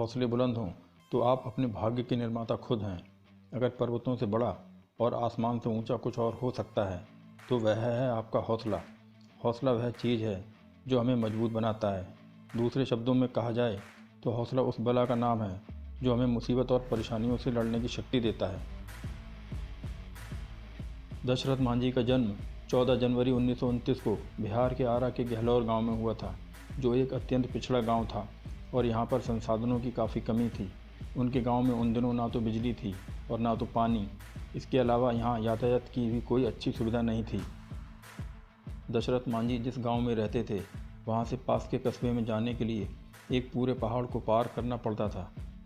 हौसले बुलंद हों तो आप अपने भाग्य के निर्माता खुद हैं। अगर पर्वतों से बड़ा और आसमान से ऊंचा कुछ और हो सकता है तो वह है आपका हौसला। हौसला वह चीज़ है जो हमें मजबूत बनाता है। दूसरे शब्दों में कहा जाए तो हौसला उस बला का नाम है जो हमें मुसीबत और परेशानियों से लड़ने की शक्ति देता है। दशरथ मांझी का जन्म 14 जनवरी 1929 को बिहार के आरा के गहलौर गांव में हुआ था, जो एक अत्यंत पिछड़ा गांव था और यहां पर संसाधनों की काफ़ी कमी थी। उनके गांव में उन दिनों ना तो बिजली थी और ना तो पानी। इसके अलावा यहां यातायात की भी कोई अच्छी सुविधा नहीं थी। दशरथ मांझी जिस गांव में रहते थे वहां से पास के कस्बे में जाने के लिए एक पूरे पहाड़ को पार करना पड़ता था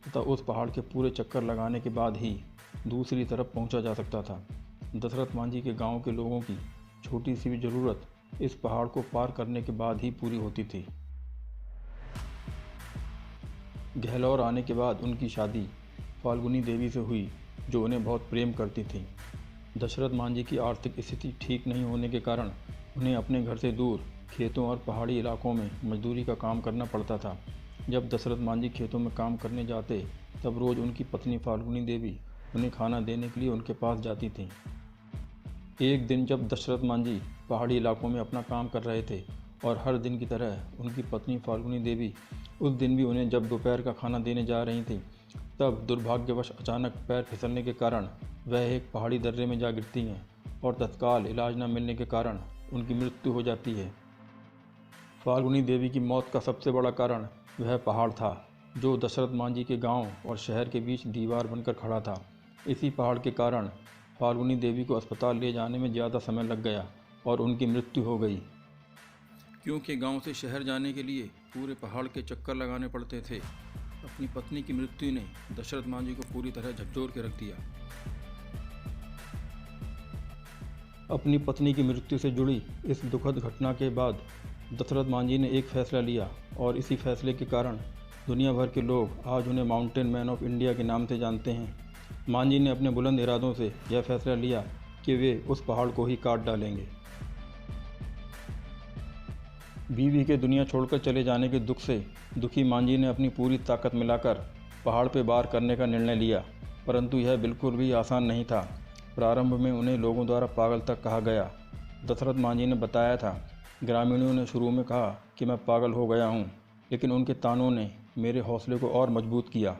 तथा उस पहाड़ के पूरे चक्कर लगाने के बाद ही दूसरी तरफ पहुंचा जा सकता था। दशरथ मांझी के गांव के लोगों की छोटी सी भी ज़रूरत इस पहाड़ को पार करने के बाद ही पूरी होती थी। गहलौर आने के बाद उनकी शादी फाल्गुनी देवी से हुई, जो उन्हें बहुत प्रेम करती थी। दशरथ मांझी की आर्थिक स्थिति ठीक नहीं होने के कारण उन्हें अपने घर से दूर खेतों और पहाड़ी इलाकों में मजदूरी का काम करना पड़ता था। जब दशरथ मांझी खेतों में काम करने जाते तब रोज़ उनकी पत्नी फाल्गुनी देवी उन्हें खाना देने के लिए उनके पास जाती थीं। एक दिन जब दशरथ मांझी पहाड़ी इलाकों में अपना काम कर रहे थे और हर दिन की तरह उनकी पत्नी फाल्गुनी देवी उस दिन भी उन्हें जब दोपहर का खाना देने जा रही थी, तब दुर्भाग्यवश अचानक पैर फिसलने के कारण वह एक पहाड़ी दर्रे में जा गिरती हैं और तत्काल इलाज न मिलने के कारण उनकी मृत्यु हो जाती है। फाल्गुनी देवी की मौत का सबसे बड़ा कारण वह पहाड़ था जो दशरथ मांझी के गांव और शहर के बीच दीवार बनकर खड़ा था। इसी पहाड़ के कारण फाल्गुनी देवी को अस्पताल ले जाने में ज़्यादा समय लग गया और उनकी मृत्यु हो गई, क्योंकि गांव से शहर जाने के लिए पूरे पहाड़ के चक्कर लगाने पड़ते थे। अपनी पत्नी की मृत्यु ने दशरथ मांझी को पूरी तरह झकझोर के रख दिया। अपनी पत्नी की मृत्यु से जुड़ी इस दुखद घटना के बाद दशरथ मांझी ने एक फैसला लिया और इसी फैसले के कारण दुनिया भर के लोग आज उन्हें माउंटेन मैन ऑफ इंडिया के नाम से जानते हैं। मांझी ने अपने बुलंद इरादों से यह फैसला लिया कि वे उस पहाड़ को ही काट डालेंगे। बीवी के दुनिया छोड़कर चले जाने के दुख से दुखी मांझी ने अपनी पूरी ताकत मिलाकर पहाड़ पर वार करने का निर्णय लिया, परंतु यह बिल्कुल भी आसान नहीं था। प्रारंभ में उन्हें लोगों द्वारा पागल तक कहा गया। दशरथ मांझी ने बताया था, ग्रामीणों ने शुरू में कहा कि मैं पागल हो गया हूँ, लेकिन उनके तानों ने मेरे हौसले को और मजबूत किया।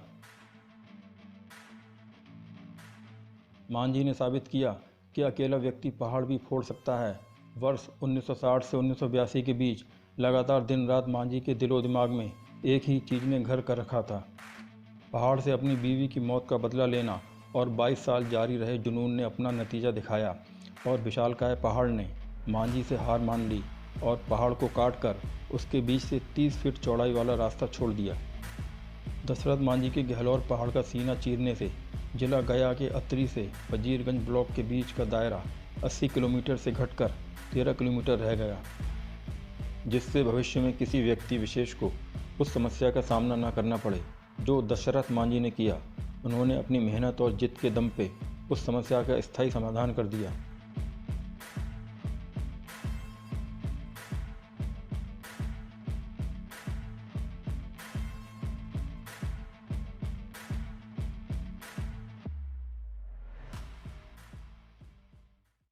मांझी ने साबित किया कि अकेला व्यक्ति पहाड़ भी फोड़ सकता है। वर्ष 1960 से 1982 के बीच लगातार दिन रात मांझी के दिलो दिमाग में एक ही चीज़ ने घर कर रखा था, पहाड़ से अपनी बीवी की मौत का बदला लेना। और 22 साल जारी रहे जुनून ने अपना नतीजा दिखाया और विशालकाय पहाड़ ने मांझी से हार मान ली और पहाड़ को काटकर उसके बीच से 30 फीट चौड़ाई वाला रास्ता छोड़ दिया। दशरथ मांझी के गहलौर पहाड़ का सीना चीरने से जिला गया के अतरी से वजीरगंज ब्लॉक के बीच का दायरा 80 किलोमीटर से घटकर 13 किलोमीटर रह गया, जिससे भविष्य में किसी व्यक्ति विशेष को उस समस्या का सामना न करना पड़े जो दशरथ मांझी ने किया। उन्होंने अपनी मेहनत और जिद के दम पे उस समस्या का स्थायी समाधान कर दिया।